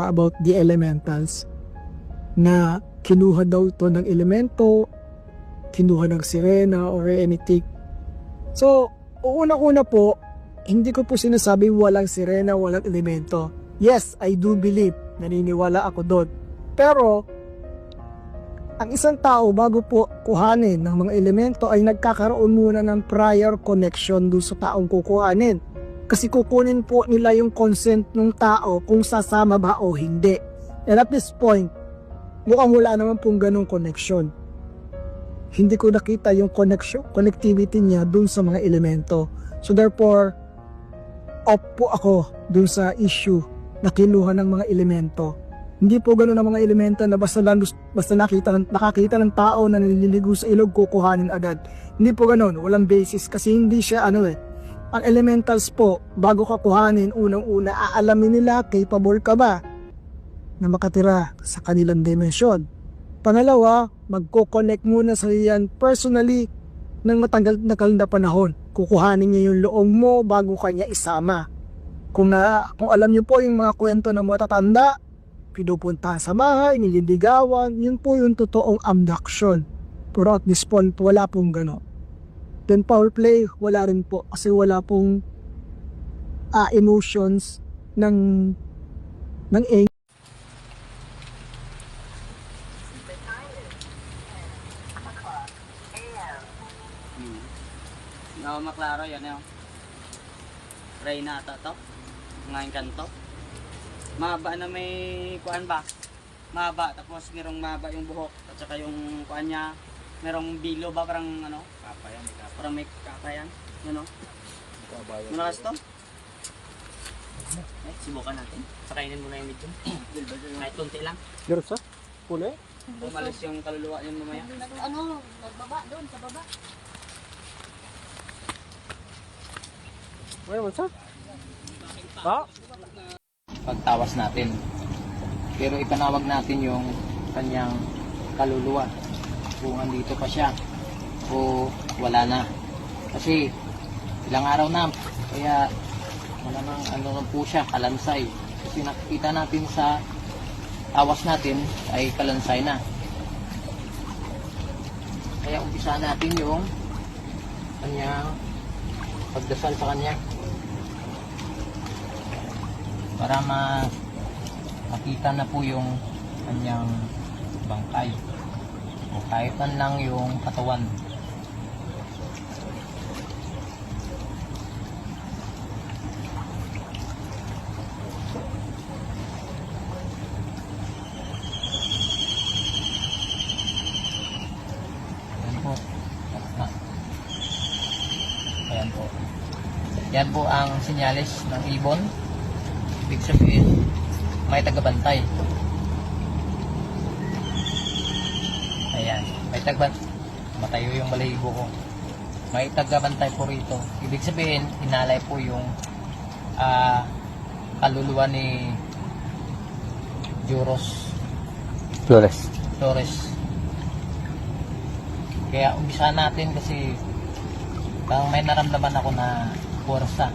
about the elementals na kinuha daw to ng elemento, kinuha ng sirena or anything. So, una-una po, hindi ko po sinasabi walang sirena, walang elemento. Yes, I do believe, naniniwala ako doon. Pero, ang isang tao bago po kuhanin ng mga elemento ay nagkakaroon muna ng prior connection doon sa taong kukuhanin. Kasi kukunin po nila yung consent ng tao kung sasama ba o hindi. And at this point, mukhang wala naman pong ganong connection. Hindi ko nakita yung connectivity niya dun sa mga elemento. So therefore, off po ako dun sa issue na kinuha ng mga elemento. Hindi po gano'n ang mga elemento na basta nakakita ng tao na nililigo sa ilog, kukuhanin agad. Hindi po gano'n, walang basis kasi hindi siya ang elementals po, bago ka kuhanin, unang-una aalamin nila capable ka ba na makatira sa kanilang dimensyon. Pangalawa, magko-connect muna sa iyan personally ng matagal na panahon. Kukuhanin niya yung loob mo bago kanya isama. Kung alam niyo po yung mga kwento ng matatanda, pinupunta sa bahay, nililigawan, yun po yung totoong abduction. Pero at this point, wala pong gano'n. Then power play, wala rin po kasi wala pong emotions ng anger. No, maklaro yan yun. Reyna ata to. Ngayon kanto. Mahaba na may kuan ba? Mahaba tapos merong mahaba yung buhok at saka yung kuan niya. Merong bilo ba parang kapa yan, parang may kapa yan, malakas to. Subukan natin. Pakainin mo na yung medyo. Kahit tunti lang. Pero sa pula? Umalis yung kaluluwa yun mamaya. Nagbaba doon sa baba. Wait, what's up? Ha? Pagtawas natin. Pero ipanawag natin yung kanyang kaluluwa. Kung andito pa siya o wala na. Kasi ilang araw na. Kaya malamang po siya, kalansay. Kasi nakikita natin sa tawas natin ay kalansay na. Kaya umpisa natin yung kanyang pagdasal sa kanya. Para makita na po yung kanyang bangkay. O kahit man lang yung katawan. Ayan po. Ayan po. Yan po ang sinyalis ng ibon. Ibig sabihin, may tagabantay. Ayan, may tagbantay. Matayo yung balahibo ko. May tagabantay po rito. Ibig sabihin, hinalay po yung kaluluwa ni Juros Flores. Kaya umpisa natin kasi parang may naramdaman ako na puwersa.